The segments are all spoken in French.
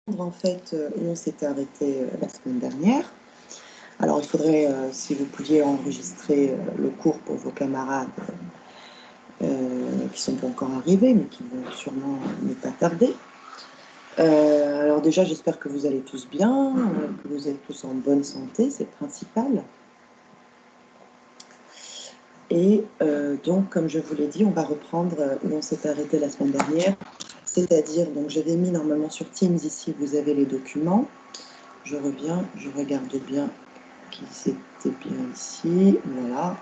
en fait où on s'était arrêté la semaine dernière. Alors il faudrait, si vous pouviez enregistrer le cours pour vos camarades qui ne sont pas encore arrivés, mais qui vont sûrement ne pas tarder. Alors déjà, j'espère que vous allez tous bien, que vous êtes tous en bonne santé, c'est le principal. Et donc, comme je vous l'ai dit, on va reprendre où on s'est arrêté la semaine dernière. C'est-à-dire, donc j'avais mis normalement sur Teams ici, vous avez les documents. Je reviens, je regarde bien qu'ils étaient bien ici. Voilà.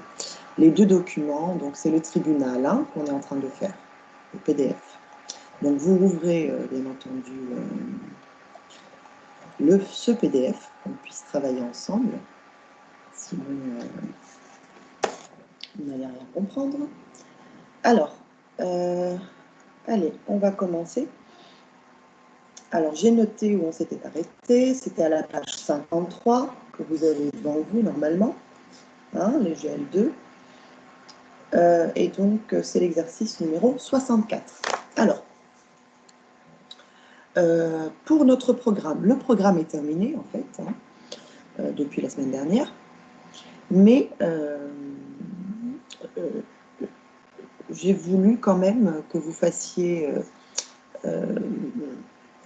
Les deux documents, donc c'est le tribunal hein, qu'on est en train de faire, le PDF. Donc vous ouvrez bien entendu ce PDF, qu'on puisse travailler ensemble. Sinon, vous n'allez rien comprendre. Alors, allez, on va commencer. Alors, j'ai noté où on s'était arrêté. C'était à la page 53 que vous avez devant vous normalement, hein, les GL2. Et donc, c'est l'exercice numéro 64. Alors, pour notre programme, le programme est terminé en fait, hein, depuis la semaine dernière, mais j'ai voulu quand même que vous fassiez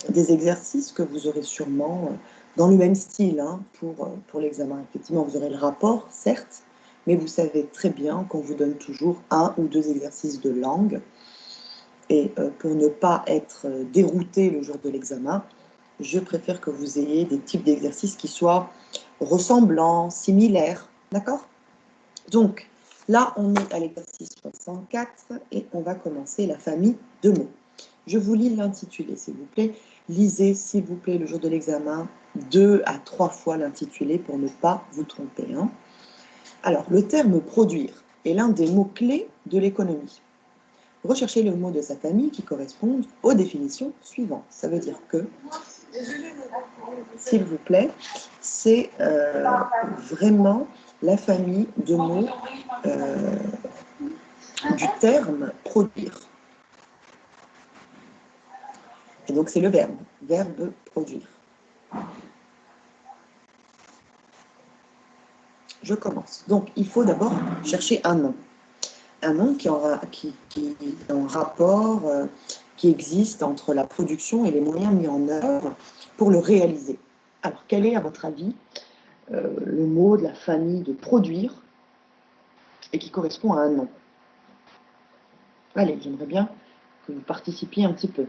des exercices que vous aurez sûrement dans le même style hein, pour l'examen. Effectivement, vous aurez le rapport, certes, mais vous savez très bien qu'on vous donne toujours 1 ou 2 exercices de langue. Et pour ne pas être dérouté le jour de l'examen, je préfère que vous ayez des types d'exercices qui soient ressemblants, similaires. D'accord? Donc, là, on est à l'exercice 64 et on va commencer la famille de mots. Je vous lis l'intitulé, s'il vous plaît. Lisez, s'il vous plaît, le jour de l'examen, 2 à 3 fois l'intitulé pour ne pas vous tromper. Hein. Alors, le terme « produire » est l'un des mots-clés de l'économie. Recherchez le mot de sa famille qui correspond aux définitions suivantes. Ça veut dire que, s'il vous plaît, c'est vraiment la famille de mots du terme « produire ». Et donc, c'est le verbe « produire ». Je commence. Donc, il faut d'abord chercher un nom. Un nom qui est en rapport, qui existe entre la production et les moyens mis en œuvre pour le réaliser. Alors, quel est, à votre avis, le mot de la famille de produire et qui correspond à un nom? Allez, j'aimerais bien que vous participiez un petit peu.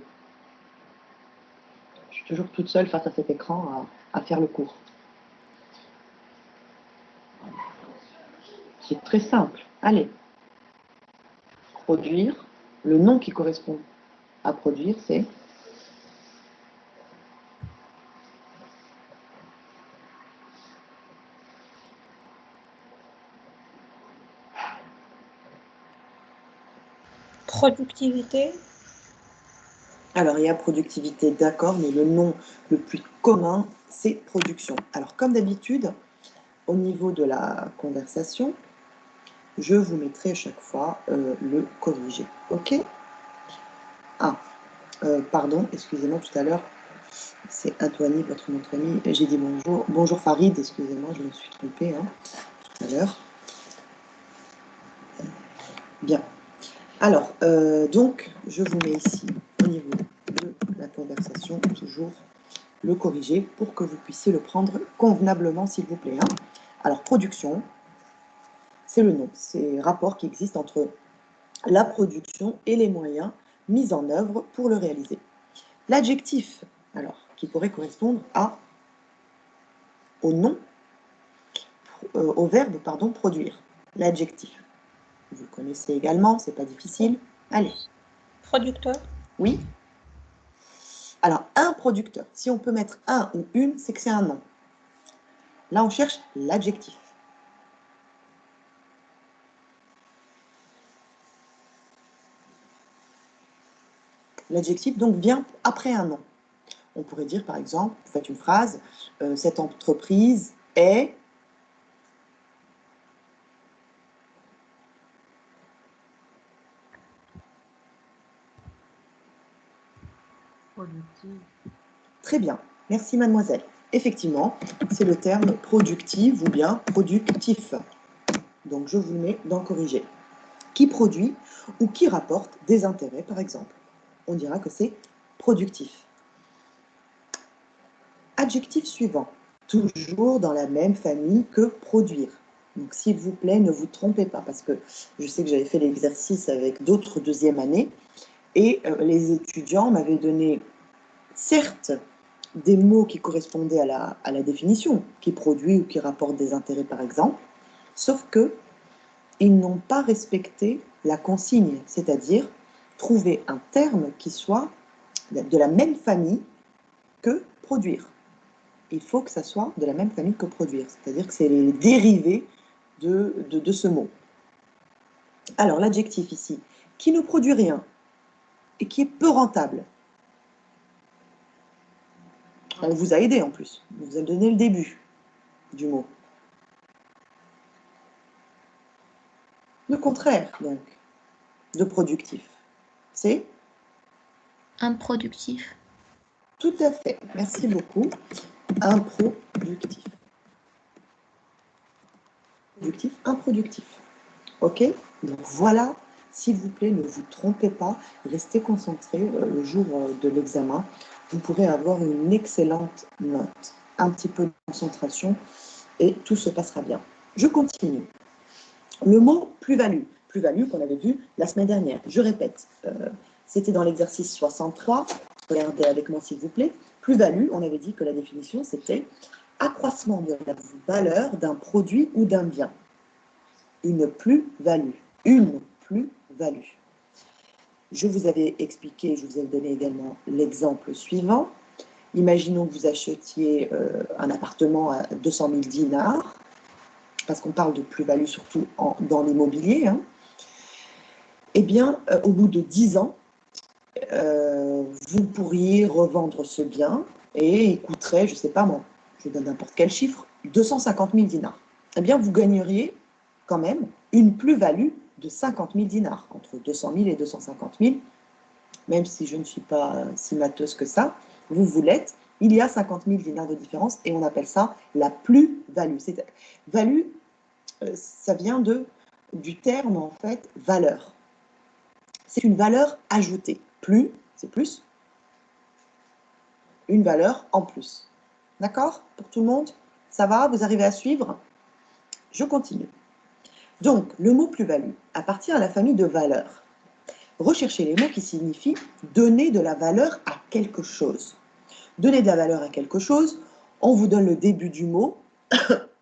Je suis toujours toute seule face à cet écran à faire le cours. C'est très simple. Allez. Produire. Le nom qui correspond à produire, c'est productivité. Alors, il y a productivité, d'accord, mais le nom le plus commun, c'est production. Alors, comme d'habitude, au niveau de la conversation, je vous mettrai à chaque fois le corrigé. OK? Ah, pardon, excusez-moi, tout à l'heure, c'est Antoine, votre nom de famille. J'ai dit bonjour. Bonjour Farid, excusez-moi, je me suis trompée hein, tout à l'heure. Bien. Alors, donc, je vous mets ici, au niveau de la conversation, toujours le corriger pour que vous puissiez le prendre convenablement, s'il vous plaît. Hein. Alors, production, c'est le nom, c'est rapport qui existe entre la production et les moyens mis en œuvre pour le réaliser. L'adjectif, alors, qui pourrait correspondre au nom, au verbe, pardon, produire. L'adjectif. Vous le connaissez également, c'est pas difficile. Allez. Producteur. Oui. Alors, un producteur, si on peut mettre un ou une, c'est que c'est un nom. Là, on cherche l'adjectif. L'adjectif, donc, vient après un nom. On pourrait dire, par exemple, vous faites une phrase, cette entreprise est... Productive. Très bien. Merci, mademoiselle. Effectivement, c'est le terme productive ou bien productif. Donc, je vous le mets dans corriger. Qui produit ou qui rapporte des intérêts, par exemple. On dira que c'est productif. Adjectif suivant, toujours dans la même famille que produire. Donc, s'il vous plaît, ne vous trompez pas, parce que je sais que j'avais fait l'exercice avec d'autres deuxième année, et les étudiants m'avaient donné, certes, des mots qui correspondaient à la définition, qui produit ou qui rapporte des intérêts, par exemple, sauf que ils n'ont pas respecté la consigne, c'est-à-dire trouver un terme qui soit de la même famille que produire. Il faut que ça soit de la même famille que produire, c'est-à-dire que c'est les dérivés de ce mot. Alors, l'adjectif ici, qui ne produit rien et qui est peu rentable. On vous a aidé en plus, on vous a donné le début du mot. Le contraire, donc, de productif, c'est Improductif. tout à fait, merci beaucoup, improductif. Productif, improductif. Ok? Donc voilà, s'il vous plaît, ne vous trompez pas, restez concentrés le jour de l'examen. Vous pourrez avoir une excellente note, un petit peu de concentration et tout se passera bien. Je continue. Le mot plus-value, plus-value qu'on avait vu la semaine dernière. Je répète, c'était dans l'exercice 63. Regardez avec moi s'il vous plaît. Plus-value, on avait dit que la définition c'était accroissement de la valeur d'un produit ou d'un bien. Une plus-value. Une plus-value. Je vous avais expliqué, je vous ai donné également l'exemple suivant. Imaginons que vous achetiez un appartement à 200 000 dinars, parce qu'on parle de plus-value surtout dans l'immobilier. Hein. Eh bien, au bout de 10 ans, vous pourriez revendre ce bien et il coûterait, je ne sais pas moi, je donne n'importe quel chiffre, 250 000 dinars. Eh bien, vous gagneriez quand même une plus-value de 50 000 dinars, entre 200 000 et 250 000, même si je ne suis pas si mateuse que ça, vous l'êtes, il y a 50 000 dinars de différence et on appelle ça la plus-value. Value, ça vient du terme en fait valeur. C'est une valeur ajoutée. Plus, c'est plus. Une valeur en plus. D'accord? Pour tout le monde? Ça va? Vous arrivez à suivre? Je continue. Donc, le mot plus-value appartient à la famille de valeurs. Recherchez les mots qui signifient donner de la valeur à quelque chose. Donner de la valeur à quelque chose, on vous donne le début du mot.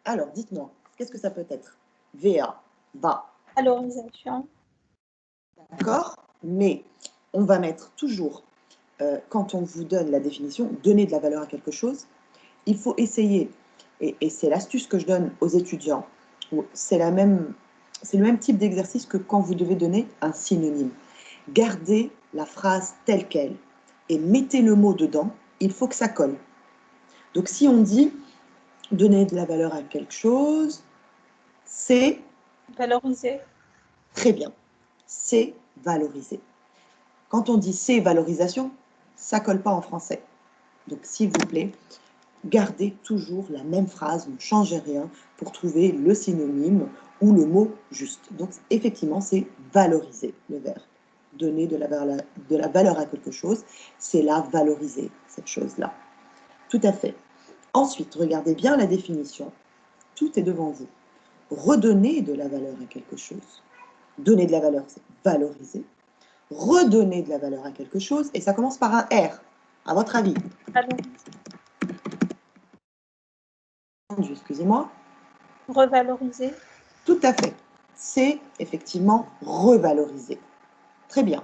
Alors, dites-moi, qu'est-ce que ça peut être? VA, va. Valorisation. D'accord? Mais on va mettre toujours, quand on vous donne la définition, donner de la valeur à quelque chose, il faut essayer, et c'est l'astuce que je donne aux étudiants, c'est le même type d'exercice que quand vous devez donner un synonyme. Gardez la phrase telle qu'elle et mettez le mot dedans, il faut que ça colle. Donc si on dit donner de la valeur à quelque chose, c'est Valoriser. très bien, c'est valoriser. Quand on dit c'est valorisation, ça colle pas en français. Donc s'il vous plaît, gardez toujours la même phrase, ne changez rien pour trouver le synonyme ou le mot juste. Donc effectivement, c'est valoriser le verbe. Donner de la valeur à quelque chose, c'est la valoriser, cette chose-là. Tout à fait. Ensuite, regardez bien la définition. Tout est devant vous. Redonner de la valeur à quelque chose. Donner de la valeur, c'est valoriser. Redonner de la valeur à quelque chose, et ça commence par un R, à votre avis. Valoriser. Excusez-moi. Revaloriser. Tout à fait. C'est effectivement revaloriser. Très bien.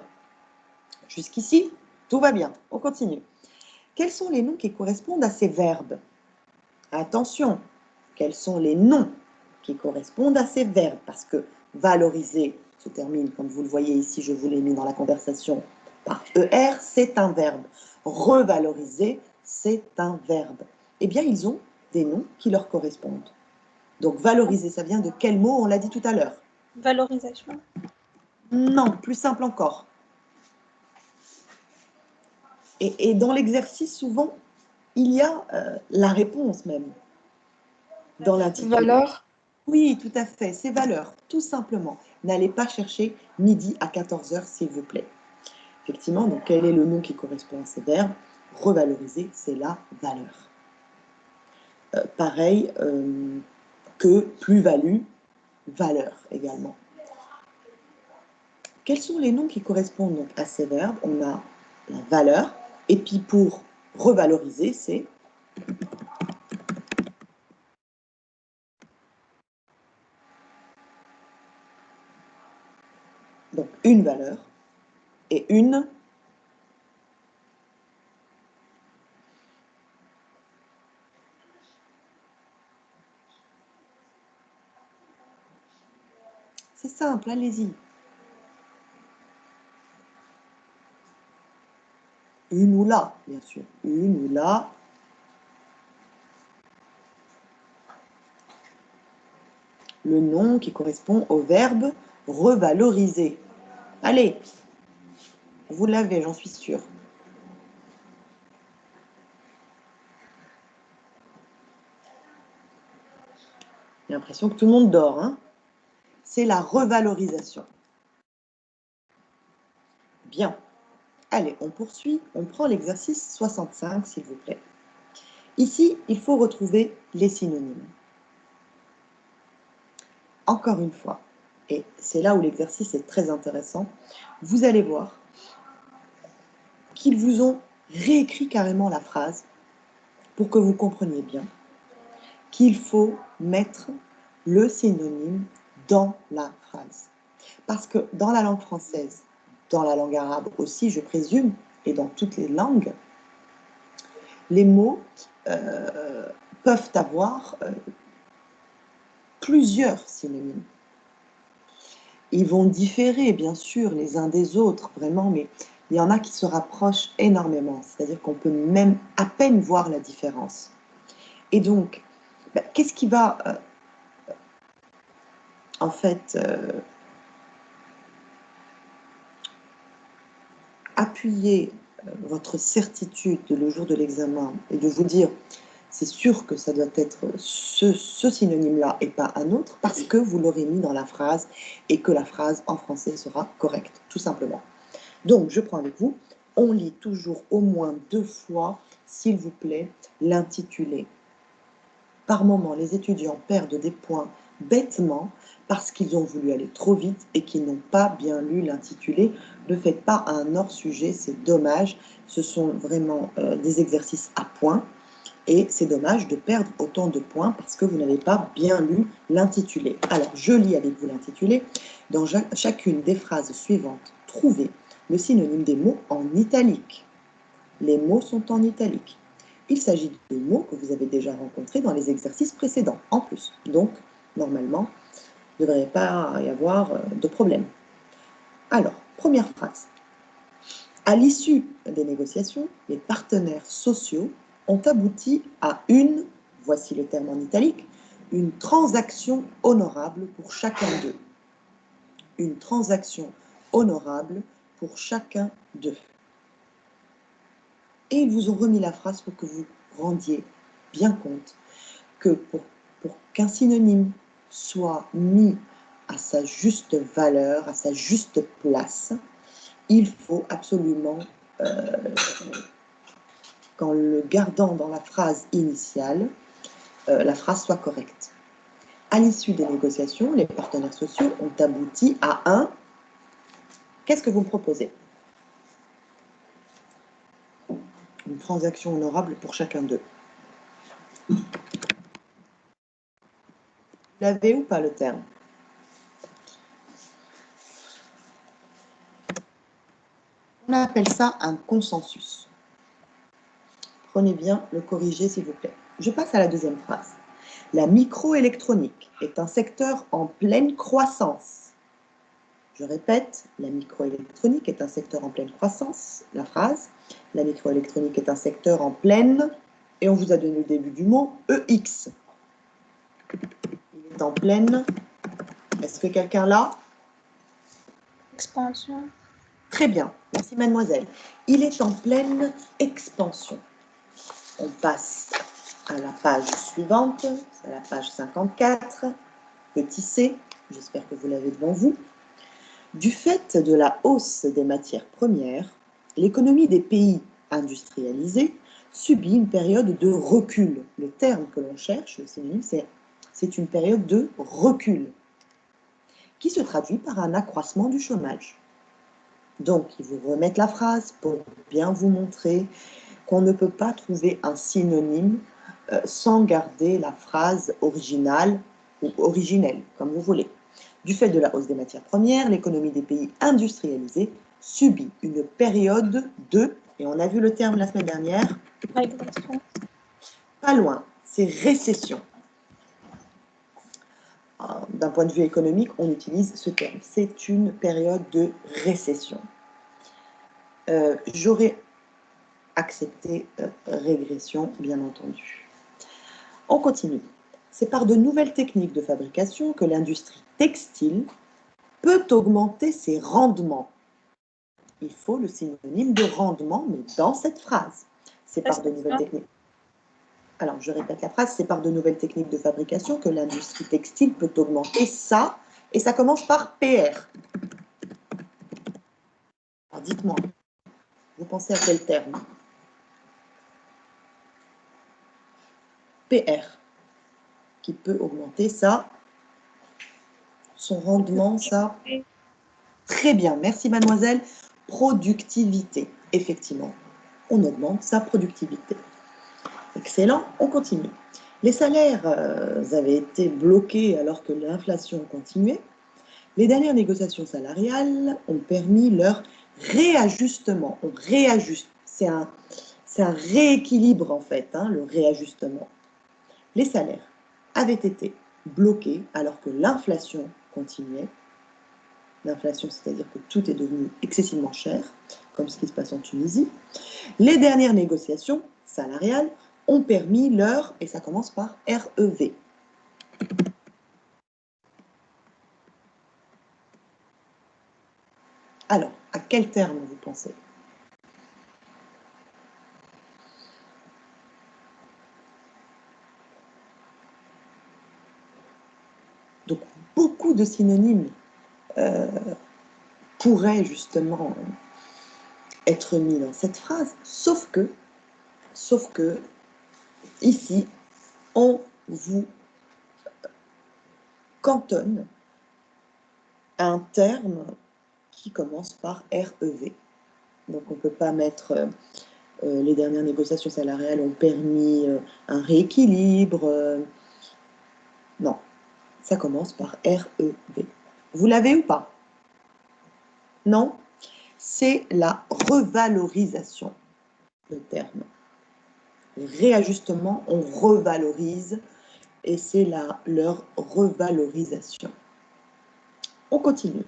Jusqu'ici, tout va bien. On continue. Quels sont les noms qui correspondent à ces verbes? Attention, quels sont les noms qui correspondent à ces verbes? Parce que valoriser se termine, comme vous le voyez ici, je vous l'ai mis dans la conversation, par ER, c'est un verbe. Revaloriser, c'est un verbe. Eh bien, ils ont des noms qui leur correspondent. Donc, valoriser, ça vient de quel mot? On l'a dit tout à l'heure. Valorisation. Non, plus simple encore. Et dans l'exercice, souvent, il y a la réponse même dans l'intitulé. Valeur. Oui, tout à fait, c'est valeur, tout simplement. N'allez pas chercher midi à 14 h, s'il vous plaît. Effectivement, donc quel est le nom qui correspond à ces verbes? Revaloriser, c'est la valeur. Pareil que plus-value, valeur également. Quels sont les noms qui correspondent donc à ces verbes? On a la valeur, et puis pour revaloriser, c'est donc une valeur et une c'est simple, allez-y. Une ou la, bien sûr. Une ou la. Le nom qui correspond au verbe revaloriser. Allez, vous l'avez, j'en suis sûre. J'ai l'impression que tout le monde dort, hein? C'est la revalorisation. Bien. Allez, on poursuit. On prend l'exercice 65, s'il vous plaît. Ici, il faut retrouver les synonymes. Encore une fois, et c'est là où l'exercice est très intéressant, vous allez voir qu'ils vous ont réécrit carrément la phrase pour que vous compreniez bien qu'il faut mettre le synonyme dans la phrase. Parce que dans la langue française, dans la langue arabe aussi, je présume, et dans toutes les langues, les mots peuvent avoir plusieurs synonymes. Ils vont différer, bien sûr, les uns des autres, vraiment, mais il y en a qui se rapprochent énormément. C'est-à-dire qu'on peut même à peine voir la différence. Et donc, qu'est-ce qui va, en fait, appuyer votre certitude le jour de l'examen et de vous dire c'est sûr que ça doit être ce synonyme-là et pas un autre, parce que vous l'aurez mis dans la phrase et que la phrase en français sera correcte, tout simplement. Donc, je prends avec vous, on lit toujours au moins 2 fois, s'il vous plaît, l'intitulé. Par moment, les étudiants perdent des points bêtement parce qu'ils ont voulu aller trop vite et qu'ils n'ont pas bien lu l'intitulé. Ne faites pas un hors-sujet, c'est dommage. Ce sont vraiment des exercices à points. Et c'est dommage de perdre autant de points parce que vous n'avez pas bien lu l'intitulé. Alors, je lis avec vous l'intitulé. Dans chacune des phrases suivantes, trouvez le synonyme des mots en italique. Les mots sont en italique. Il s'agit de mots que vous avez déjà rencontrés dans les exercices précédents, en plus. Donc, normalement, il ne devrait pas y avoir de problème. Alors, première phrase. À l'issue des négociations, les partenaires sociaux ont abouti à une, voici le terme en italique, une transaction honorable pour chacun d'eux. Une transaction honorable pour chacun d'eux. Et ils vous ont remis la phrase pour que vous rendiez bien compte que pour qu'un synonyme soit mis à sa juste valeur, à sa juste place, il faut absolument qu'en le gardant dans la phrase initiale, la phrase soit correcte. À l'issue des négociations, les partenaires sociaux ont abouti à un... Qu'est-ce que vous me proposez? Une transaction honorable pour chacun d'eux. Vous l'avez ou pas le terme? On appelle ça un consensus. Prenez bien le corriger, s'il vous plaît. Je passe à la deuxième phrase. La microélectronique est un secteur en pleine croissance. Je répète, la microélectronique est un secteur en pleine croissance. La phrase, la microélectronique est un secteur en pleine, et on vous a donné le début du mot, EX. Il est en pleine, est-ce que quelqu'un l'a? Expansion. Très bien, merci mademoiselle. Il est en pleine expansion. On passe à la page suivante, c'est la page 54, petit c, j'espère que vous l'avez devant vous. Du fait de la hausse des matières premières, l'économie des pays industrialisés subit une période de recul. Le terme que l'on cherche, le synonyme, c'est une période de recul qui se traduit par un accroissement du chômage. Donc, ils vous remettent la phrase pour bien vous montrer qu'on ne peut pas trouver un synonyme sans garder la phrase originale ou originelle, comme vous voulez. Du fait de la hausse des matières premières, l'économie des pays industrialisés subit une période de, et on a vu le terme la semaine dernière, Régression. pas loin, c'est récession. D'un point de vue économique, on utilise ce terme. C'est une période de récession. J'aurais accepté régression, bien entendu. On continue. C'est par de nouvelles techniques de fabrication que l'industrie textile peut augmenter ses rendements. Il faut le synonyme de rendement, mais dans cette phrase. C'est par de nouvelles techniques. Alors, je répète la phrase. C'est par de nouvelles techniques de fabrication que l'industrie textile peut augmenter ça, et ça commence par PR. Alors, dites-moi, vous pensez à quel terme? PR, qui peut augmenter ça, son rendement, ça. Très bien, merci mademoiselle. Productivité, effectivement, on augmente sa productivité. Excellent, on continue. Les salaires avaient été bloqués alors que l'inflation continuait. Les dernières négociations salariales ont permis leur réajustement. On réajuste, c'est un rééquilibre en fait, hein, le réajustement. Les salaires avaient été bloqués alors que l'inflation continuait. L'inflation, c'est-à-dire que tout est devenu excessivement cher, comme ce qui se passe en Tunisie. Les dernières négociations salariales ont permis leur, et ça commence par REV. Alors, à quel terme vous pensez? Donc, beaucoup de synonymes pourraient justement être mis dans cette phrase, sauf que ici, on vous cantonne à un terme qui commence par REV. Donc, on ne peut pas mettre les dernières négociations salariales ont permis un rééquilibre. Non, ça commence par REV. Vous l'avez ou pas? Non? C'est la revalorisation, le terme. Le réajustement, on revalorise, et c'est leur revalorisation. On continue.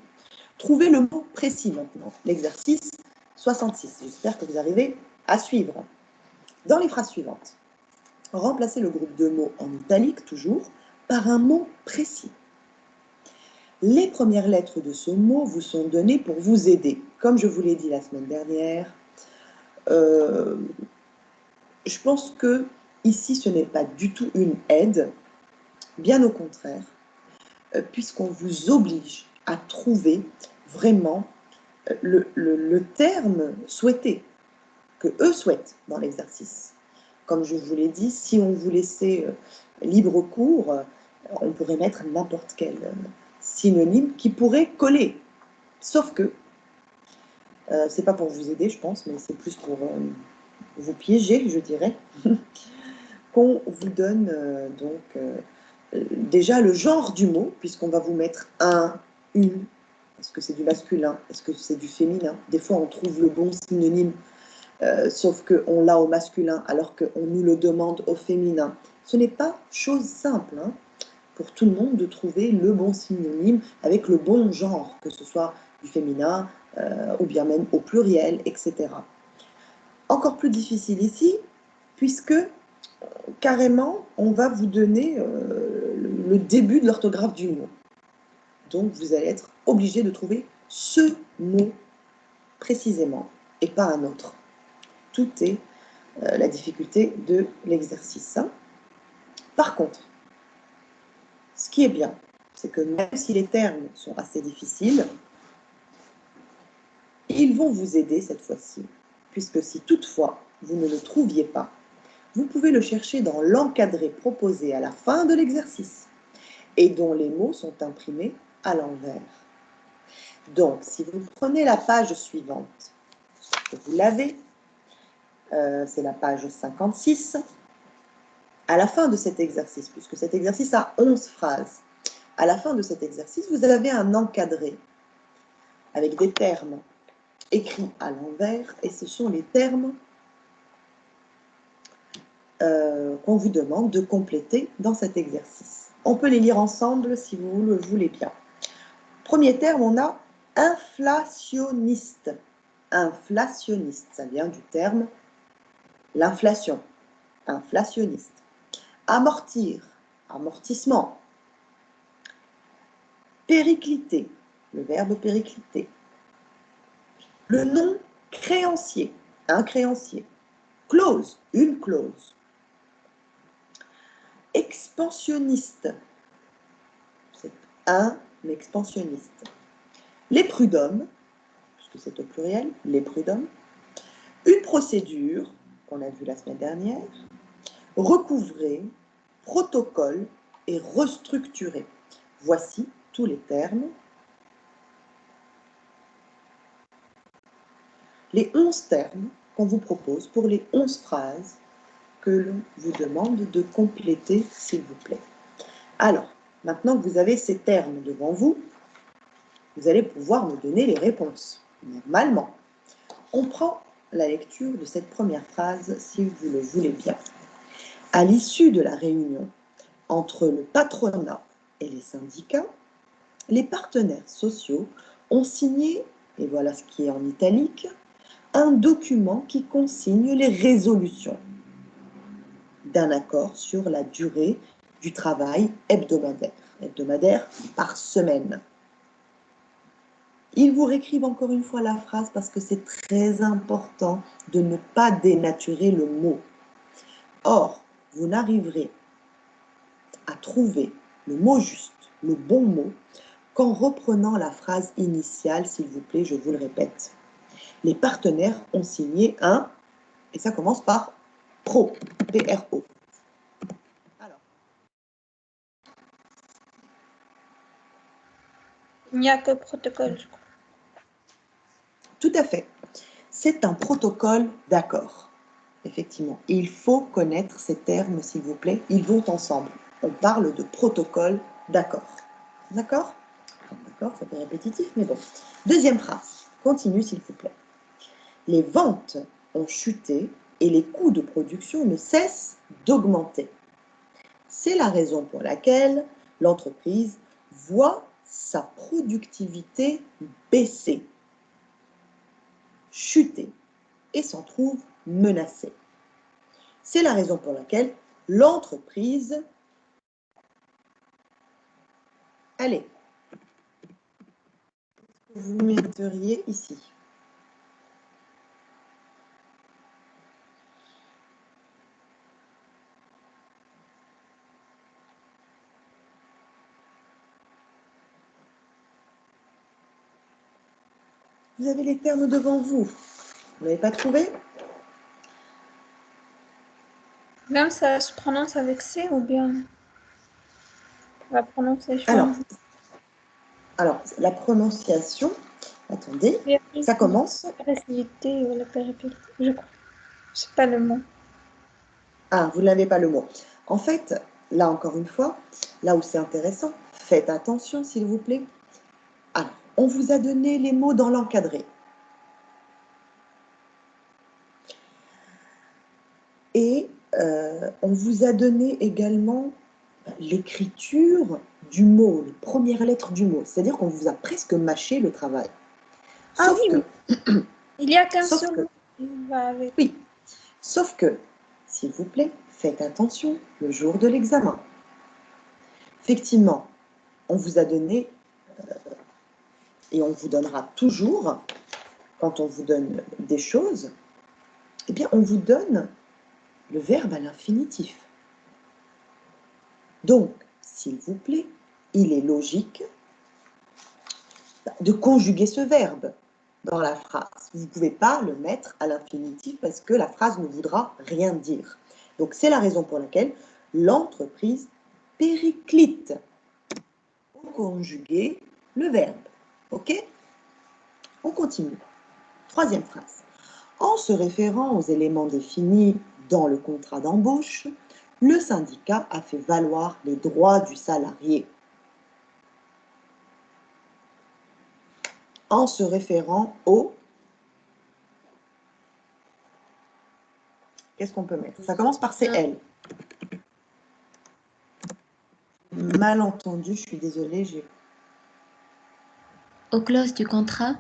Trouvez le mot précis maintenant. L'exercice 66. J'espère que vous arrivez à suivre. Dans les phrases suivantes, remplacez le groupe de mots en italique, toujours, par un mot précis. Les premières lettres de ce mot vous sont données pour vous aider. Comme je vous l'ai dit la semaine dernière, je pense que ici, ce n'est pas du tout une aide, bien au contraire, puisqu'on vous oblige à trouver vraiment le terme souhaité, que eux souhaitent dans l'exercice. Comme je vous l'ai dit, si on vous laissait libre cours, on pourrait mettre n'importe quel synonyme qui pourrait coller. Sauf que, c'est pas pour vous aider, je pense, mais c'est plus pour vous piéger, je dirais, qu'on vous donne déjà le genre du mot, puisqu'on va vous mettre un, une. Est-ce que c'est du masculin? Est-ce que c'est du féminin? Des fois, on trouve le bon synonyme, sauf qu'on l'a au masculin, alors qu'on nous le demande au féminin. Ce n'est pas chose simple, hein, pour tout le monde de trouver le bon synonyme avec le bon genre, que ce soit du féminin ou bien même au pluriel, etc. Encore plus difficile ici, puisque carrément, on va vous donner le début de l'orthographe du mot. Donc, vous allez être obligé de trouver ce mot précisément et pas un autre. Tout est la difficulté de l'exercice. Par contre, ce qui est bien, c'est que même si les termes sont assez difficiles, ils vont vous aider cette fois-ci, puisque si toutefois vous ne le trouviez pas, vous pouvez le chercher dans l'encadré proposé à la fin de l'exercice et dont les mots sont imprimés à l'envers. Donc, si vous prenez la page suivante, vous l'avez, c'est la page 56, à la fin de cet exercice, puisque cet exercice a 11 phrases, à la fin de cet exercice, vous avez un encadré avec des termes écrits à l'envers, et ce sont les termes qu'on vous demande de compléter dans cet exercice. On peut les lire ensemble si vous le voulez bien. Premier terme, on a inflationniste. Inflationniste, ça vient du terme l'inflation. Inflationniste. Amortir, amortissement. Péricliter, le verbe péricliter. Le nom créancier, un créancier. Clause, une clause. Expansionniste, c'est un expansionniste. Les prud'hommes, puisque c'est au pluriel, les prud'hommes. Une procédure, qu'on a vue la semaine dernière. Recouvrer, protocole et restructurer. Voici tous les termes. Les 11 termes qu'on vous propose pour les 11 phrases que l'on vous demande de compléter, s'il vous plaît. Alors, maintenant que vous avez ces termes devant vous, vous allez pouvoir me donner les réponses. Normalement, on prend la lecture de cette première phrase, si vous le voulez bien. À l'issue de la réunion entre le patronat et les syndicats, les partenaires sociaux ont signé, et voilà ce qui est en italique, un document qui consigne les résolutions d'un accord sur la durée du travail hebdomadaire par semaine. Ils vous réécrivent encore une fois la phrase parce que c'est très important de ne pas dénaturer le mot. Or, vous n'arriverez à trouver le mot juste, le bon mot, qu'en reprenant la phrase initiale, s'il vous plaît, je vous le répète. Les partenaires ont signé un, et ça commence par pro, P-R-O. Alors. Il n'y a que protocole, je crois. Tout à fait. C'est un protocole d'accord, effectivement. Et il faut connaître ces termes, s'il vous plaît. Ils vont ensemble. On parle de protocole d'accord. D'accord? D'accord, ça fait répétitif, mais bon. Deuxième phrase. Continue, s'il vous plaît. Les ventes ont chuté et les coûts de production ne cessent d'augmenter. C'est la raison pour laquelle l'entreprise voit sa productivité baisser, chuter et s'en trouve menacée. C'est la raison pour laquelle l'entreprise, allez, vous metteriez ici. Vous avez les termes devant vous. Vous n'avez pas trouvé? Même ça se prononce avec C ou bien la prononciation? Alors, la prononciation, attendez, ça commence. Agressivité ou la péripétie, je crois. Je sais pas le mot. Ah, vous n'avez pas le mot. En fait, là encore une fois, là où c'est intéressant, faites attention s'il vous plaît. Alors, on vous a donné les mots dans l'encadré. Et on vous a donné également l'écriture du mot, les premières lettres du mot. C'est-à-dire qu'on vous a presque mâché le travail. Ah oui, il n'y a qu'un seul mot. Oui, sauf que, s'il vous plaît, faites attention le jour de l'examen. Effectivement, on vous a donné, et on vous donnera toujours, quand on vous donne des choses, eh bien, on vous donne le verbe à l'infinitif. Donc, s'il vous plaît, il est logique de conjuguer ce verbe dans la phrase. Vous ne pouvez pas le mettre à l'infinitif parce que la phrase ne voudra rien dire. Donc, c'est la raison pour laquelle l'entreprise périclite pour conjuguer le verbe. OK? On continue. Troisième phrase. En se référant aux éléments définis dans le contrat d'embauche, le syndicat a fait valoir les droits du salarié. En se référant au... Qu'est-ce qu'on peut mettre? Ça commence par CL. Malentendu, je suis désolée. Aux clauses du contrat.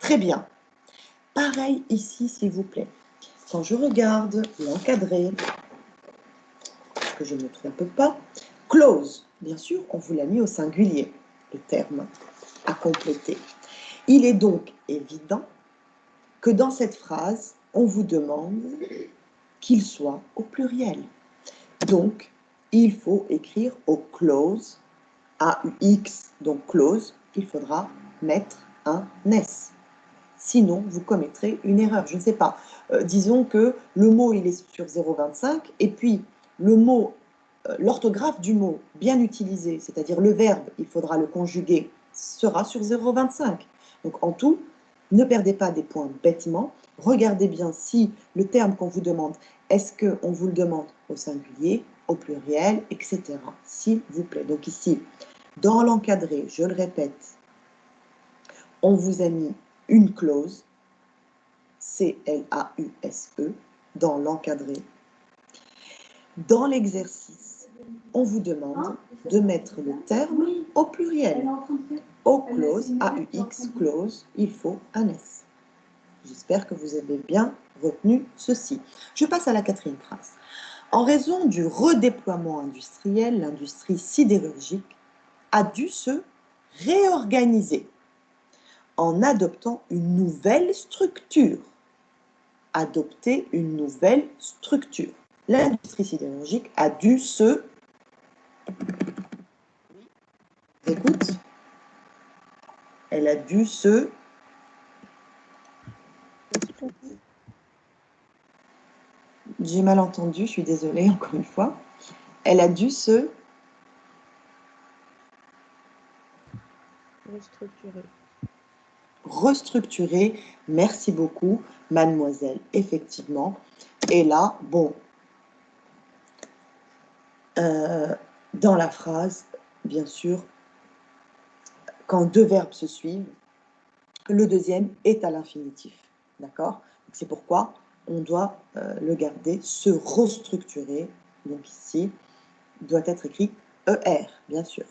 Très bien. Pareil ici, s'il vous plaît. Quand je regarde l'encadré, que je ne me trompe pas, clause, bien sûr, on vous l'a mis au singulier, le terme à compléter. Il est donc évident que dans cette phrase, on vous demande qu'il soit au pluriel. Donc, il faut écrire aux clauses, A-U-X, donc clause, il faudra mettre un S. Sinon, vous commettrez une erreur. Je ne sais pas. Disons que le mot, il est sur 0,25 et puis le mot, l'orthographe du mot bien utilisé, c'est-à-dire le verbe, il faudra le conjuguer, sera sur 0,25. Donc en tout, ne perdez pas des points bêtement. Regardez bien si le terme qu'on vous demande, est-ce qu'on vous le demande au singulier, au pluriel, etc. S'il vous plaît. Donc ici, dans l'encadré, je le répète, on vous a mis une clause, C-L-A-U-S-E, dans l'encadré. Dans l'exercice, on vous demande de mettre le terme au pluriel. Aux clauses, A-U-X, clause, il faut un S. J'espère que vous avez bien retenu ceci. Je passe à la quatrième phrase. En raison du redéploiement industriel, l'industrie sidérurgique a dû se réorganiser en adoptant une nouvelle structure. Adopter une nouvelle structure. L'industrie sidérurgique a dû se... Écoute. Elle a dû se... J'ai mal entendu, je suis désolée encore une fois. Elle a dû se... Restructurer. Merci beaucoup, mademoiselle, effectivement. Et là, bon, dans la phrase, bien sûr, quand deux verbes se suivent, le deuxième est à l'infinitif. D'accord? C'est pourquoi on doit le garder, se restructurer. Donc ici, doit être écrit ER, bien sûr.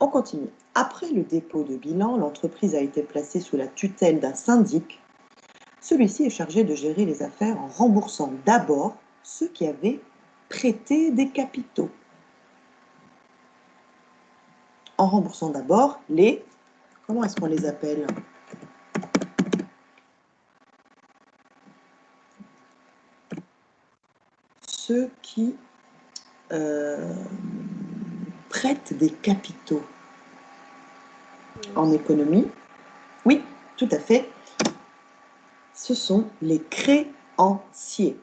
On continue. Après le dépôt de bilan, l'entreprise a été placée sous la tutelle d'un syndic. Celui-ci est chargé de gérer les affaires en remboursant d'abord ceux qui avaient prêté des capitaux. En remboursant d'abord les... Comment est-ce qu'on les appelle ? Ceux qui prêtent des capitaux en économie. Oui, tout à fait. Ce sont les créanciers.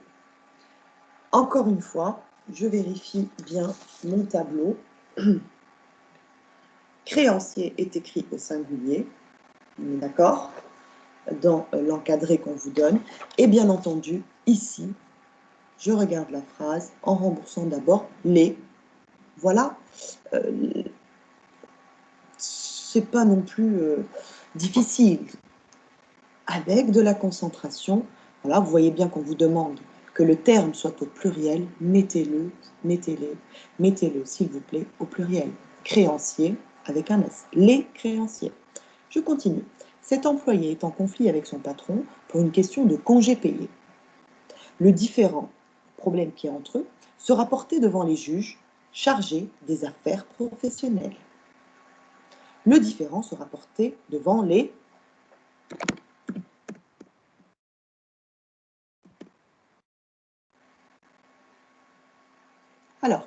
Encore une fois, je vérifie bien mon tableau. Créancier est écrit au singulier, d'accord, dans l'encadré qu'on vous donne. Et bien entendu, ici, je regarde la phrase en remboursant d'abord les. Voilà. C'est pas non plus difficile. Avec de la concentration, voilà, vous voyez bien qu'on vous demande que le terme soit au pluriel, mettez-le, s'il vous plaît, au pluriel. Créancier avec un S. Les créanciers. Je continue. Cet employé est en conflit avec son patron pour une question de congé payé. Le différend, problème qui est entre eux, sera porté devant les juges chargés des affaires professionnelles. Le différend sera porté devant les... Alors,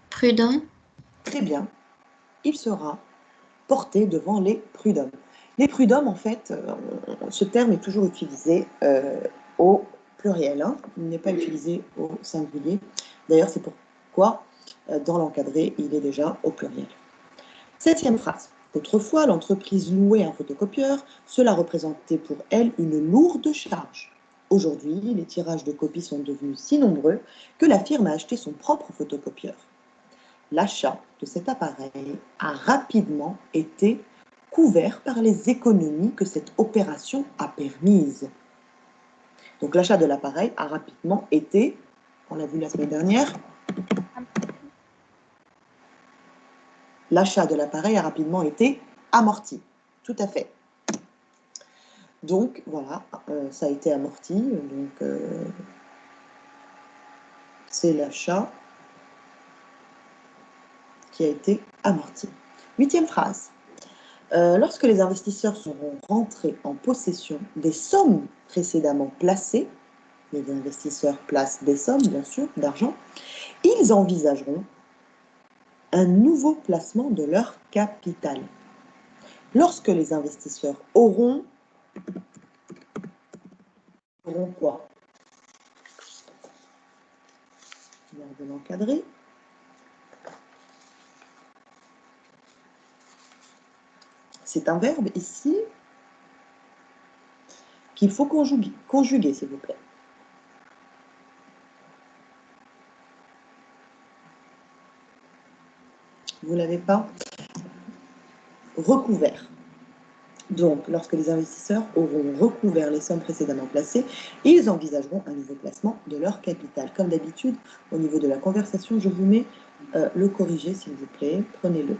Prudent. très bien, il sera porté devant les prud'hommes. Les prud'hommes, en fait, ce terme est toujours utilisé au pluriel, hein. Il n'est pas utilisé au singulier. D'ailleurs, c'est pourquoi, dans l'encadré, il est déjà au pluriel. 7e phrase. Autrefois, l'entreprise louait un photocopieur. Cela représentait pour elle une lourde charge. Aujourd'hui, les tirages de copies sont devenus si nombreux que la firme a acheté son propre photocopieur. L'achat de cet appareil a rapidement été couvert par les économies que cette opération a permises. Donc l'achat de l'appareil a rapidement été, on l'a vu la semaine dernière, l'achat de l'appareil a rapidement été amorti. Tout à fait. Donc voilà, ça a été amorti. Donc c'est l'achat qui a été amorti. 8e phrase. Lorsque les investisseurs seront rentrés en possession des sommes précédemment placées, les investisseurs placent des sommes, bien sûr, d'argent, ils envisageront un nouveau placement de leur capital. Lorsque les investisseurs auront quoi? Verbe de l'encadré. C'est un verbe ici qu'il faut conjuguer, s'il vous plaît. Vous ne l'avez pas? Recouvert. Donc, lorsque les investisseurs auront recouvert les sommes précédemment placées, ils envisageront un nouveau placement de leur capital. Comme d'habitude, au niveau de la conversation, je vous mets le corrigé, s'il vous plaît. Prenez-le.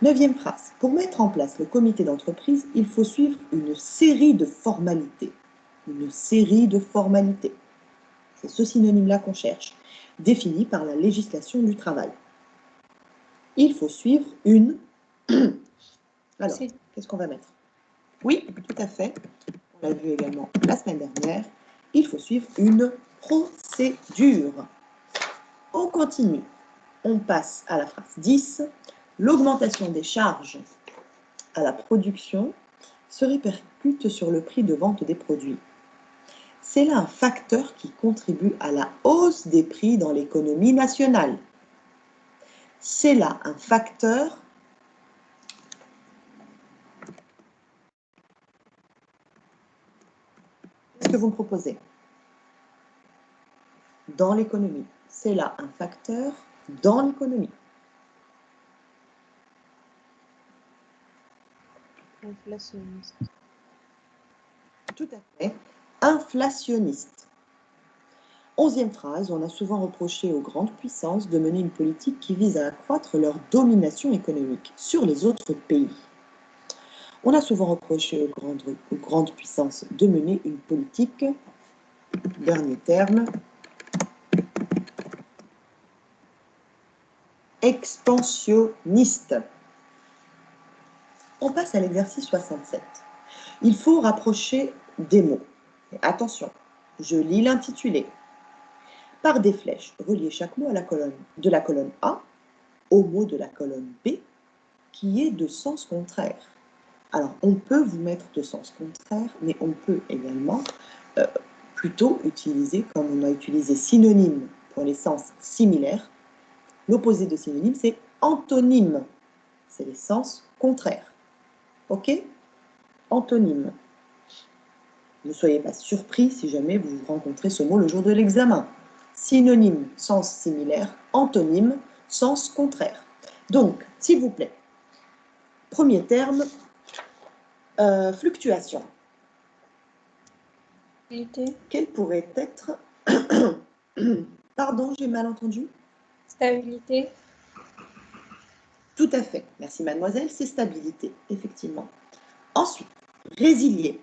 9e phrase. Pour mettre en place le comité d'entreprise, il faut suivre une série de formalités. Une série de formalités. C'est ce synonyme-là qu'on cherche, défini par la législation du travail. Il faut suivre une... Alors, qu'est-ce qu'on va mettre? Oui, tout à fait. On l'a vu également la semaine dernière. Il faut suivre une procédure. On continue. On passe à la phrase 10. L'augmentation des charges à la production se répercute sur le prix de vente des produits. C'est là un facteur qui contribue à la hausse des prix dans l'économie nationale. C'est là un facteur Qu'est-ce que vous me proposez? Dans l'économie. C'est là un facteur dans l'économie. Inflationniste. Tout à fait. Inflationniste. 11e phrase, on a souvent reproché aux grandes puissances de mener une politique qui vise à accroître leur domination économique sur les autres pays. On a souvent reproché aux grandes puissances de mener une politique, dernier terme, expansionniste. On passe à l'exercice 67. Il faut rapprocher des mots. Et attention, je lis l'intitulé. Par des flèches, reliez chaque mot à de la colonne A au mot de la colonne B qui est de sens contraire. Alors, on peut vous mettre de sens contraire, mais on peut également plutôt utiliser, comme on a utilisé synonyme pour les sens similaires, l'opposé de synonyme, c'est antonyme. C'est les sens contraires. OK? Antonyme. Ne soyez pas surpris si jamais vous rencontrez ce mot le jour de l'examen. Synonyme, sens similaire. Antonyme, sens contraire. Donc, s'il vous plaît, premier terme, fluctuation. Stabilité. Quelle pourrait être... Pardon, j'ai mal entendu? Stabilité. Tout à fait. Merci mademoiselle, c'est stabilité, effectivement. Ensuite, résilier.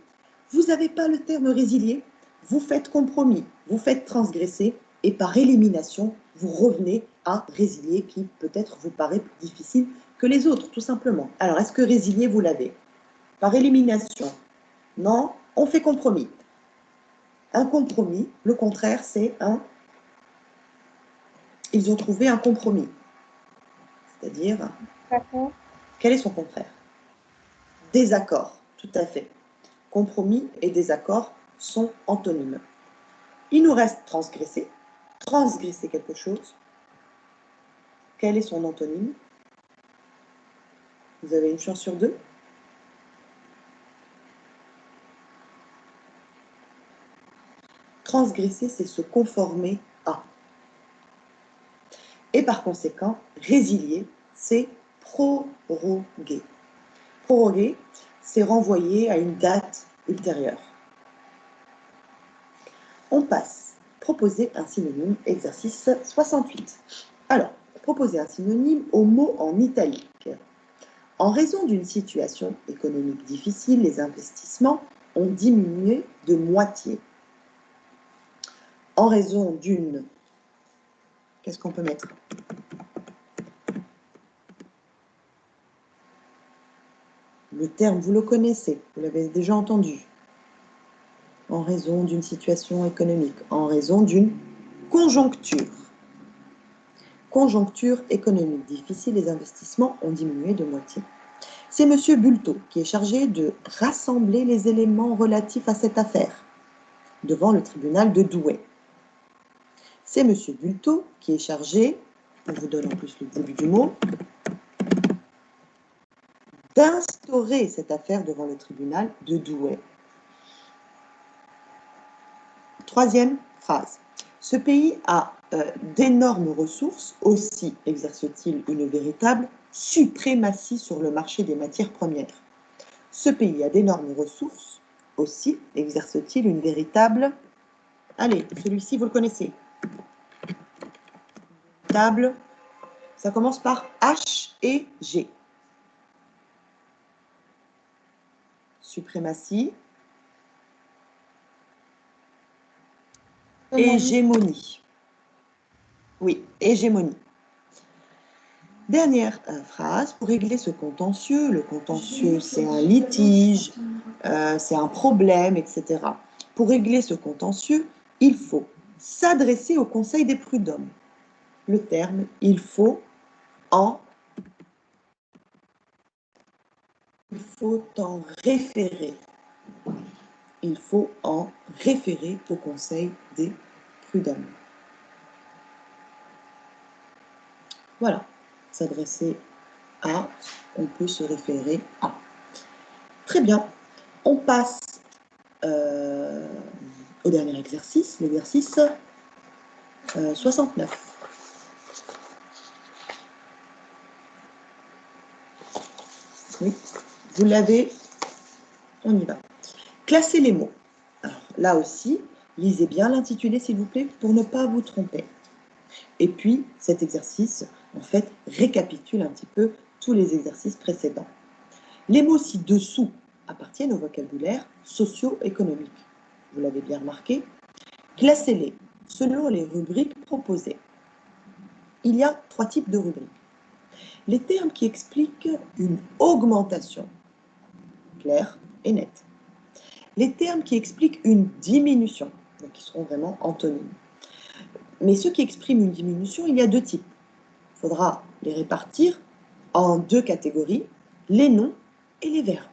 Vous n'avez pas le terme résilier, vous faites compromis, vous faites transgresser et par élimination, vous revenez à résilier qui peut-être vous paraît plus difficile que les autres, tout simplement. Alors, est-ce que résilier, vous l'avez? Par élimination? Non, on fait compromis. Un compromis, le contraire, c'est un ils ont trouvé un compromis. C'est-à-dire, quel est son contraire? Désaccord, tout à fait. Compromis et désaccord sont antonymes. Il nous reste transgresser. Transgresser quelque chose. Quel est son antonyme? Vous avez une chance sur deux. Transgresser, c'est se conformer à. Et par conséquent, résilier, c'est proroguer. Proroguer, c'est renvoyer à une date ultérieure. On passe. Proposer un synonyme, exercice 68. Alors, proposer un synonyme au mot en italique. En raison d'une situation économique difficile, les investissements ont diminué de moitié. En raison d'une... Qu'est-ce qu'on peut mettre? Le terme, vous le connaissez, vous l'avez déjà entendu. En raison d'une situation économique, en raison d'une conjoncture. Conjoncture économique difficile, les investissements ont diminué de moitié. C'est M. Bulto qui est chargé de rassembler les éléments relatifs à cette affaire devant le tribunal de Douai. C'est M. Bulto qui est chargé, on vous donne en plus le début du mot, d'instaurer cette affaire devant le tribunal de Douai. Troisième phrase. Ce pays a d'énormes ressources, aussi exerce-t-il une véritable suprématie sur le marché des matières premières. Ce pays a d'énormes ressources, aussi exerce-t-il une véritable... Allez, celui-ci, vous le connaissez. Table, ça commence par H et G. Suprématie. Hégémonie. Oui, hégémonie. Dernière phrase, pour régler ce contentieux, le contentieux c'est un litige, c'est un problème, etc. Pour régler ce contentieux, il faut s'adresser au Conseil des prud'hommes. Le terme, il faut en référer. Il faut en référer au Conseil des prud'hommes. Voilà, s'adresser à, on peut se référer à. Très bien, on passe au dernier exercice, l'exercice 69. Oui, vous l'avez, on y va. Classer les mots. Alors là aussi, lisez bien l'intitulé s'il vous plaît pour ne pas vous tromper. Et puis, cet exercice, en fait, récapitule un petit peu tous les exercices précédents. Les mots ci-dessous appartiennent au vocabulaire socio-économique. Vous l'avez bien remarqué. Classez-les selon les rubriques proposées. Il y a 3 types de rubriques. Les termes qui expliquent une augmentation, claire et nette. Les termes qui expliquent une diminution, donc qui seront vraiment antonymes. Mais ceux qui expriment une diminution, il y a 2 types. Il faudra les répartir en 2 catégories, les noms et les verbes.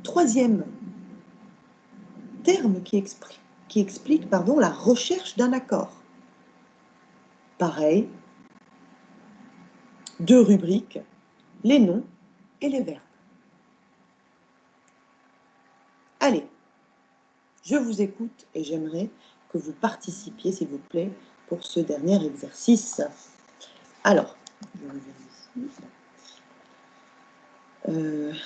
Troisième terme qui explique la recherche d'un accord. Pareil, 2 rubriques, les noms et les verbes. Allez, je vous écoute et j'aimerais que vous participiez, s'il vous plaît, pour ce dernier exercice. Alors, je vais ici.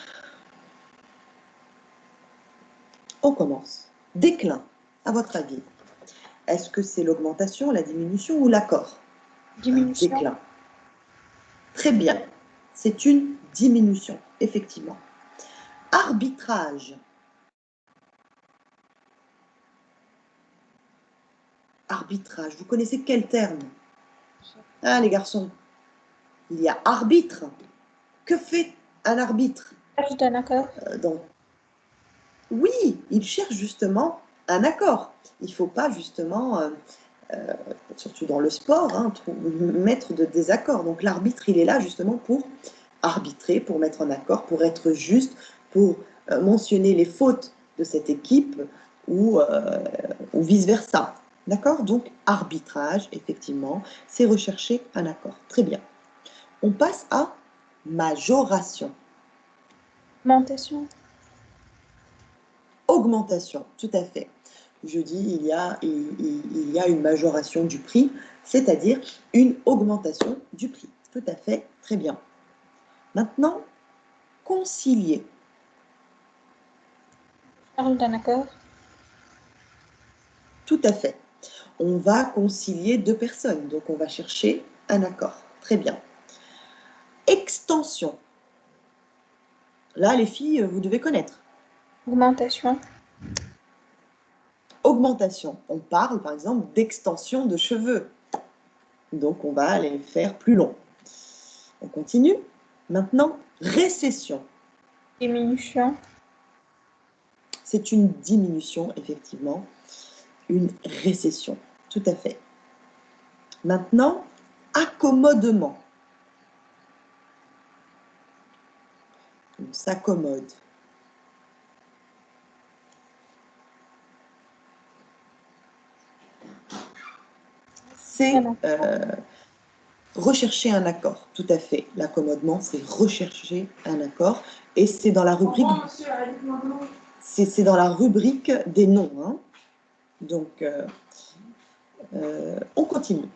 On commence. Déclin, à votre avis, est-ce que c'est l'augmentation, la diminution ou l'accord? Diminution. Déclin. Très bien, c'est une diminution, effectivement. Arbitrage. Arbitrage, vous connaissez quel terme? Ah, les garçons, il y a arbitre. Que fait un arbitre? Cherche d'un accord. Oui, il cherche justement un accord. Il ne faut pas justement, surtout dans le sport, hein, mettre de désaccord. Donc l'arbitre, il est là justement pour arbitrer, pour mettre en accord, pour être juste, pour mentionner les fautes de cette équipe ou vice-versa. D'accord? Donc arbitrage, effectivement, c'est rechercher un accord. Très bien. On passe à majoration. Augmentation. Augmentation, tout à fait. Je dis il y a une majoration du prix, c'est-à-dire une augmentation du prix. Tout à fait, très bien. Maintenant, concilier. Charge d'un accord. Tout à fait. On va concilier deux personnes, donc on va chercher un accord. Très bien. Extension. Là, les filles, vous devez connaître. Augmentation. Augmentation. On parle, par exemple, d'extension de cheveux. Donc, on va les faire plus longs. On continue. Maintenant, récession. Diminution. C'est une diminution, effectivement. Une récession. Tout à fait. Maintenant, accommodement. On s'accommode. C'est rechercher un accord, tout à fait. L'accommodement, c'est rechercher un accord. Et c'est dans la rubrique... C'est dans la rubrique des noms. Hein. Donc, on continue.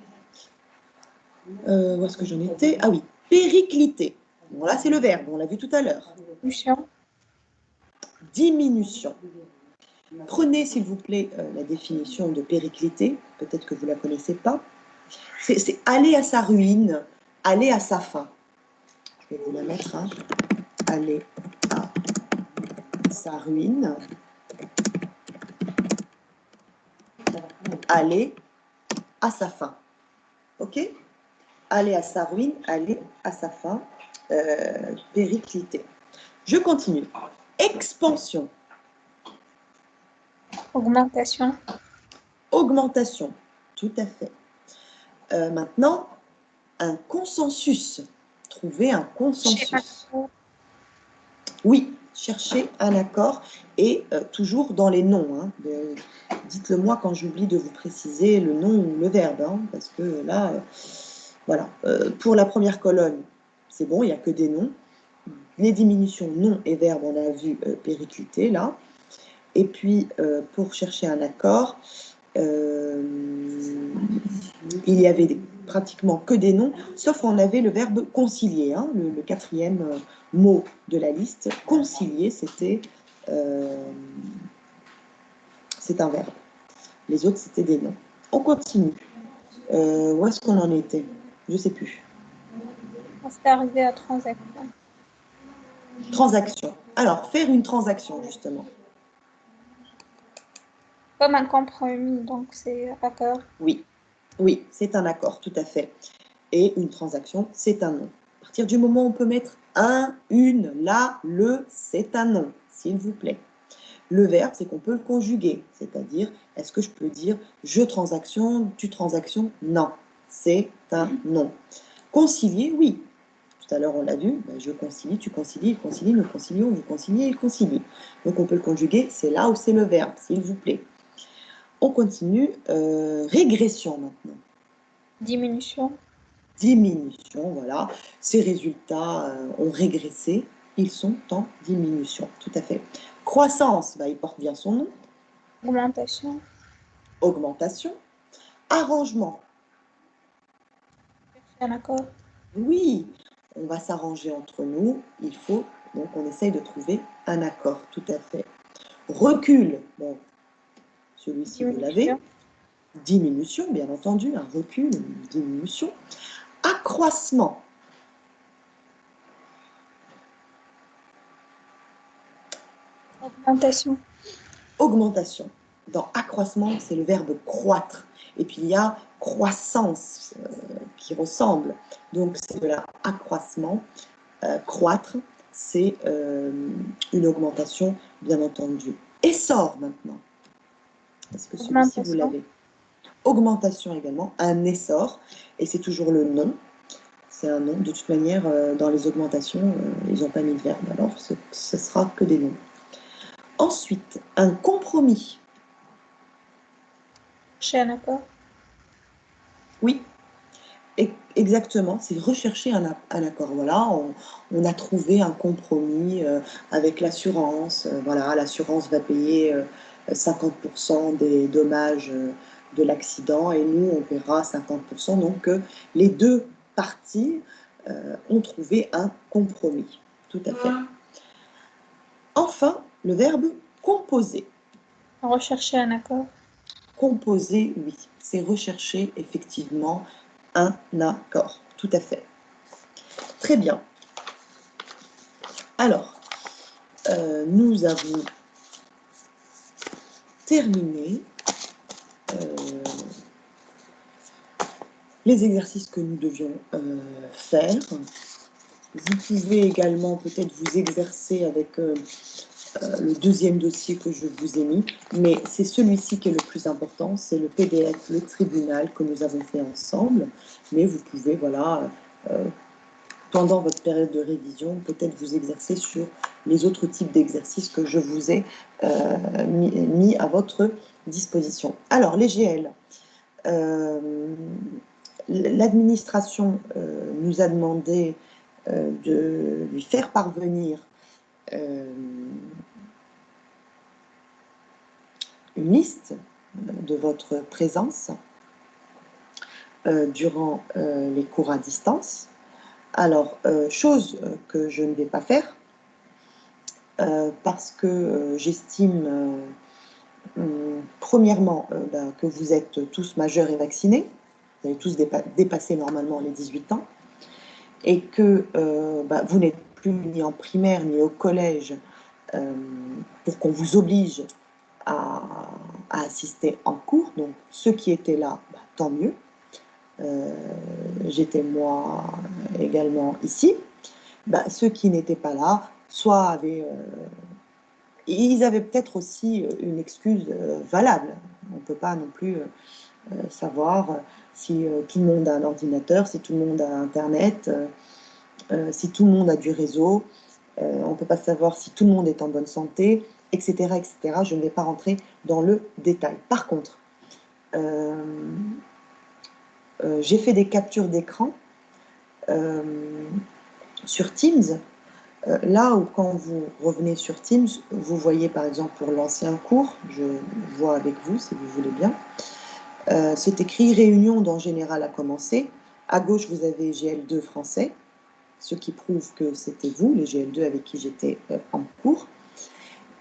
Où est-ce que j'en étais? Ah oui, péricliter. Bon, là, c'est le verbe, on l'a vu tout à l'heure. Diminution. Diminution. Prenez, s'il vous plaît, la définition de péricliter. Peut-être que vous ne la connaissez pas. C'est aller à sa ruine, aller à sa fin. Je vais vous la mettre. Hein. Aller à sa ruine. Aller à sa fin. OK? Aller à sa ruine, aller à sa fin. Péricliter. Je continue. Expansion. Augmentation. Augmentation. Tout à fait. Maintenant, un consensus. Trouver un consensus. Oui, chercher un accord et toujours dans les noms. Hein. Dites-le moi quand j'oublie de vous préciser le nom ou le verbe, hein, parce que là, voilà. Pour la première colonne, c'est bon, il n'y a que des noms. Les diminutions nom et verbe, on a vu péricliter là. Et puis, pour chercher un accord, il y avait pratiquement que des noms, sauf on avait le verbe concilier, hein, le quatrième mot de la liste. Concilier, c'est un verbe. Les autres, c'était des noms. On continue. Où est-ce qu'on en était? Je ne sais plus. On s'est arrivé à transaction. Transaction. Alors, faire une transaction, justement. Comme un compromis, donc c'est accord. Oui, oui, c'est un accord, tout à fait. Et une transaction, c'est un nom. À partir du moment où on peut mettre un, une, la, le, c'est un nom, s'il vous plaît. Le verbe, c'est qu'on peut le conjuguer, c'est-à-dire, est-ce que je peux dire je transaction, tu transaction? Non, c'est un nom. Concilier, oui. Tout à l'heure, on l'a vu, je concilie, tu concilies, il concilie, nous concilions, vous conciliez, il concilie. Donc, on peut le conjuguer, c'est là où c'est le verbe, s'il vous plaît. On continue, régression maintenant. Diminution. Diminution, voilà. Ces résultats ont régressé, ils sont en diminution, tout à fait. Croissance, il porte bien son nom. Augmentation. Augmentation. Arrangement. Chercher un accord. Oui, on va s'arranger entre nous, il faut, donc on essaye de trouver un accord, tout à fait. Recul, bon, celui-ci vous l'avez. Diminution, bien entendu, un recul, une diminution. Accroissement. Augmentation. Augmentation. Dans accroissement, c'est le verbe croître. Et puis il y a croissance qui ressemble. Donc c'est de l'accroissement. Croître, c'est une augmentation, bien entendu. Essor maintenant. Est-ce que celui-ci, vous Augmentation. l'avez? Augmentation également, un essor, et c'est toujours le nom. C'est un nom. De toute manière, dans les augmentations, ils n'ont pas mis de verbe, alors ce sera que des noms. Ensuite, un compromis. Chercher un accord. Oui, exactement, c'est rechercher un accord. Voilà, on a trouvé un compromis avec l'assurance. Voilà, l'assurance va payer 50% des dommages de l'accident et nous, on paiera 50%. Donc, les deux parties ont trouvé un compromis. Tout à fait. Enfin, le verbe composer. Rechercher un accord. Composer, oui, c'est rechercher effectivement un accord. Tout à fait. Très bien. Alors, nous avons terminé les exercices que nous devions faire. Vous pouvez également peut-être vous exercer avec le deuxième dossier que je vous ai mis, mais c'est celui-ci qui est le plus important, c'est le PDF, le tribunal que nous avons fait ensemble. Mais vous pouvez, voilà, pendant votre période de révision, peut-être vous exercer sur les autres types d'exercices que je vous ai mis à votre disposition. Alors, les GL. L'administration nous a demandé de lui faire parvenir une liste de votre présence durant les cours à distance. Alors, chose que je ne vais pas faire, parce que j'estime, premièrement, que vous êtes tous majeurs et vaccinés, vous avez tous dépassé normalement les 18 ans, et que vous n'êtes plus ni en primaire ni au collège pour qu'on vous oblige à assister en cours. Donc, ceux qui étaient là, tant mieux. J'étais moi également ici. Ceux qui n'étaient pas là, soit avaient... ils avaient peut-être aussi une excuse valable. On ne peut pas non plus savoir si tout le monde a un ordinateur, si tout le monde a Internet, si tout le monde a du réseau. On ne peut pas savoir si tout le monde est en bonne santé, etc., etc. Je ne vais pas rentrer dans le détail. Par contre, j'ai fait des captures d'écran sur Teams. Là où quand vous revenez sur Teams, vous voyez par exemple pour l'ancien cours, je vois avec vous si vous voulez bien, c'est écrit réunion dont général a commencé. À gauche, vous avez GL2 français, ce qui prouve que c'était vous, les GL2 avec qui j'étais en cours.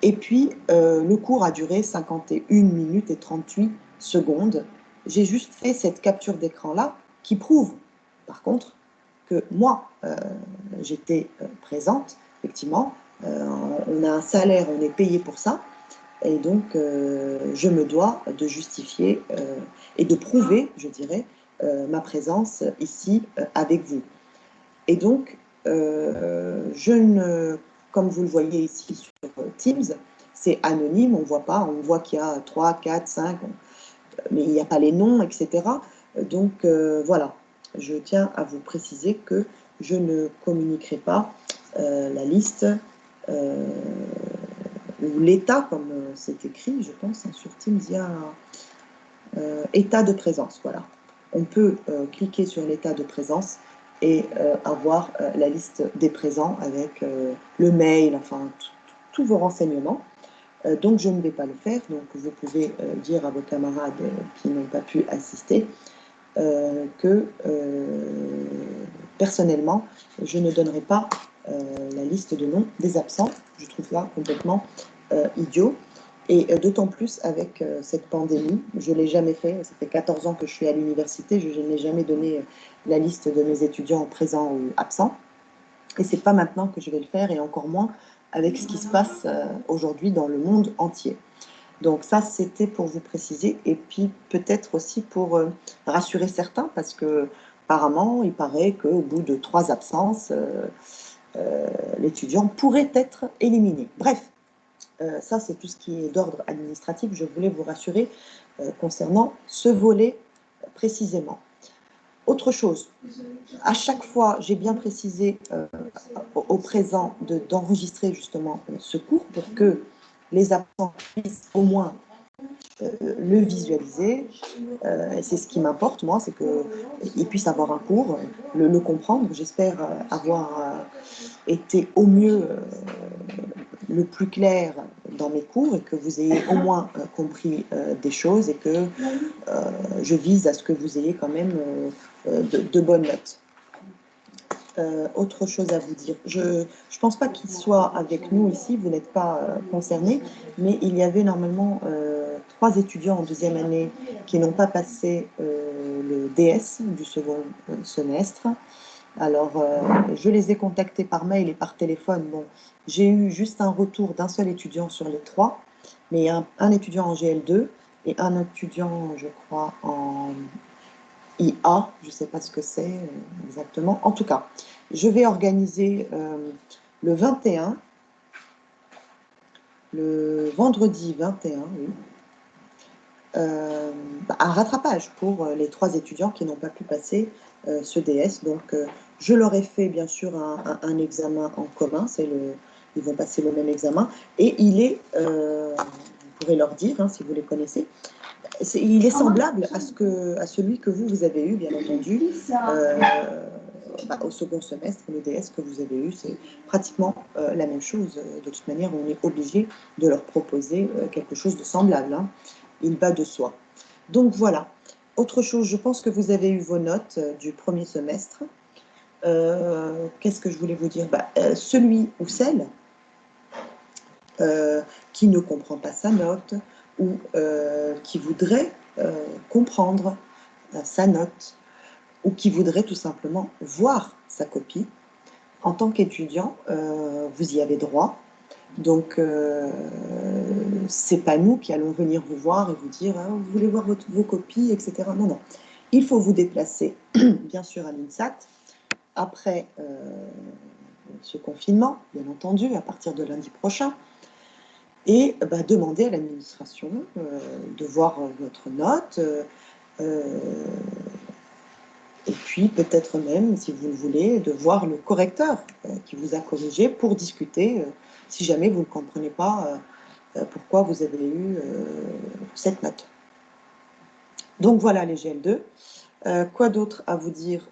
Et puis, le cours a duré 51 minutes et 38 secondes. J'ai juste fait cette capture d'écran-là qui prouve, par contre, que moi, j'étais présente, effectivement. On a un salaire, on est payé pour ça. Et donc, je me dois de justifier et de prouver, je dirais, ma présence ici avec vous. Et donc, comme vous le voyez ici sur Teams, c'est anonyme, on ne voit pas, on voit qu'il y a 3, 4, 5, mais il n'y a pas les noms, etc. Donc, voilà, je tiens à vous préciser que je ne communiquerai pas la liste ou l'état, comme c'est écrit, je pense, hein, sur Teams, il y a état de présence, voilà. On peut cliquer sur l'état de présence et avoir la liste des présents avec le mail, enfin, tous vos renseignements. Donc, je ne vais pas le faire. Donc, vous pouvez dire à vos camarades qui n'ont pas pu assister que personnellement, je ne donnerai pas la liste de noms des absents. Je trouve ça complètement idiot. Et d'autant plus avec cette pandémie, je ne l'ai jamais fait. Ça fait 14 ans que je suis à l'université, je n'ai jamais donné la liste de mes étudiants présents ou absents. Et ce n'est pas maintenant que je vais le faire, et encore moins avec ce qui se passe aujourd'hui dans le monde entier. Donc ça, c'était pour vous préciser, et puis peut-être aussi pour rassurer certains, parce que apparemment, il paraît qu'au bout de 3 absences, l'étudiant pourrait être éliminé. Bref, Ça, c'est tout ce qui est d'ordre administratif. Je voulais vous rassurer concernant ce volet précisément. Autre chose, à chaque fois, j'ai bien précisé au présent d'enregistrer justement ce cours pour que les apprenants puissent au moins le visualiser. Et c'est ce qui m'importe, moi, c'est qu'ils puissent avoir un cours, le comprendre. J'espère avoir été au mieux le plus clair dans mes cours et que vous ayez au moins compris des choses et que je vise à ce que vous ayez quand même de bonnes notes. Autre chose à vous dire. Je ne pense pas qu'il soit avec nous ici, vous n'êtes pas concernés, mais il y avait normalement 3 étudiants en deuxième année qui n'ont pas passé le DS du second semestre. Alors, je les ai contactés par mail et par téléphone. Bon, j'ai eu juste un retour d'un seul étudiant sur les 3, mais un étudiant en GL2 et un étudiant, je crois, en IA, je ne sais pas ce que c'est exactement. En tout cas, je vais organiser le 21, le vendredi 21, oui, un rattrapage pour les 3 étudiants qui n'ont pas pu passer ce DS. Donc, je leur ai fait bien sûr un examen en commun, ils vont passer le même examen. Et il est, vous pourrez leur dire, hein, si vous les connaissez, il est semblable à celui que vous avez eu, bien entendu, au second semestre, le DS que vous avez eu, c'est pratiquement la même chose. De toute manière, on est obligé de leur proposer quelque chose de semblable. Hein. Il va de soi. Donc voilà. Autre chose, je pense que vous avez eu vos notes du premier semestre. Qu'est-ce que je voulais vous dire? Celui ou celle qui ne comprend pas sa note ou qui voudrait comprendre sa note ou qui voudrait tout simplement voir sa copie. En tant qu'étudiant, vous y avez droit. Donc, c'est pas nous qui allons venir vous voir et vous dire ah, vous voulez voir vos copies, etc. Non, non. Il faut vous déplacer, bien sûr, à l'INSAT après ce confinement, bien entendu, à partir de lundi prochain, et demander à l'administration de voir votre note. Et puis peut-être même, si vous le voulez, de voir le correcteur qui vous a corrigé pour discuter, si jamais vous ne comprenez pas pourquoi vous avez eu cette note. Donc voilà les GL2. Quoi d'autre à vous dire?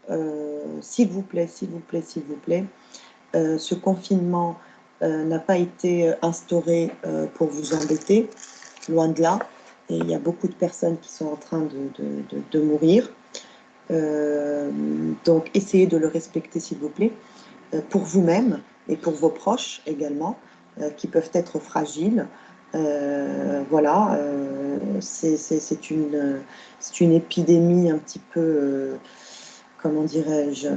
S'il vous plaît, s'il vous plaît, s'il vous plaît, ce confinement n'a pas été instauré pour vous embêter, loin de là. Et il y a beaucoup de personnes qui sont en train de mourir. Donc, essayez de le respecter, s'il vous plaît, pour vous-même et pour vos proches également, qui peuvent être fragiles. Voilà, c'est une épidémie un petit peu, comment dirais-je,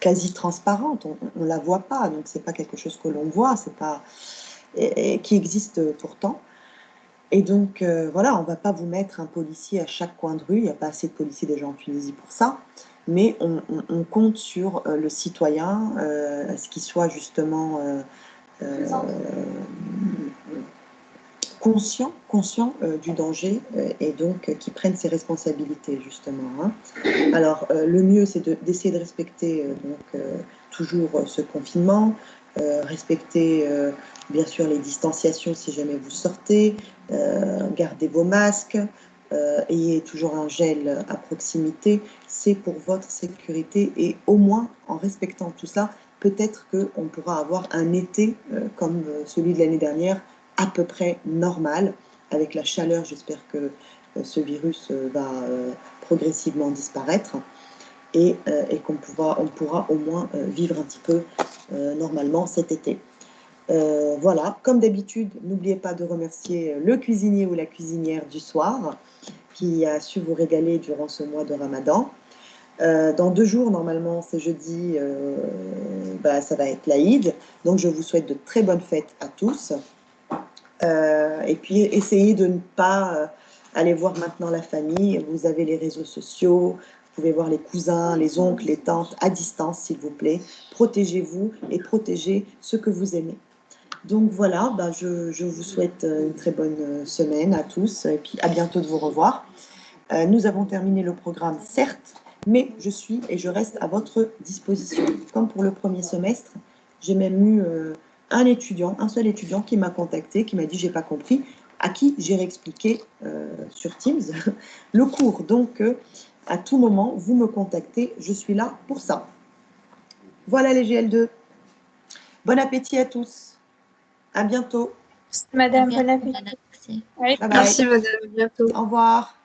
quasi transparente. On la voit pas, donc c'est pas quelque chose que l'on voit, c'est pas et qui existe pourtant. Et donc, voilà, on ne va pas vous mettre un policier à chaque coin de rue, il n'y a pas assez de policiers déjà en Tunisie pour ça, mais on compte sur le citoyen, à ce qu'il soit justement conscient du danger et donc qui prenne ses responsabilités, justement. Hein. Alors, le mieux, c'est d'essayer de respecter toujours ce confinement, respecter bien sûr les distanciations si jamais vous sortez, gardez vos masques, ayez toujours un gel à proximité, c'est pour votre sécurité et au moins en respectant tout ça, peut-être qu'on pourra avoir un été comme celui de l'année dernière, à peu près normal, avec la chaleur, j'espère que ce virus va progressivement disparaître et qu'on pourra au moins vivre un petit peu normalement cet été. Voilà, comme d'habitude, n'oubliez pas de remercier le cuisinier ou la cuisinière du soir qui a su vous régaler durant ce mois de Ramadan. Dans 2 jours, normalement, c'est jeudi, ça va être l'Aïd. Donc, je vous souhaite de très bonnes fêtes à tous. Et puis, essayez de ne pas aller voir maintenant la famille. Vous avez les réseaux sociaux, pouvez voir les cousins, les oncles, les tantes à distance, s'il vous plaît. Protégez-vous et protégez ceux que vous aimez. Donc voilà, je vous souhaite une très bonne semaine à tous et puis à bientôt de vous revoir. Nous avons terminé le programme, certes, mais je suis et je reste à votre disposition. Comme pour le premier semestre, j'ai même eu un seul étudiant qui m'a contacté, qui m'a dit « j'ai pas compris », à qui j'ai réexpliqué sur Teams le cours. Donc, à tout moment, vous me contactez, je suis là pour ça. Voilà les GL2. Bon appétit à tous. À bientôt. Madame, À bientôt, bon appétit. madame. Merci. Oui, Bye bye. merci, madame. À bientôt. Au revoir.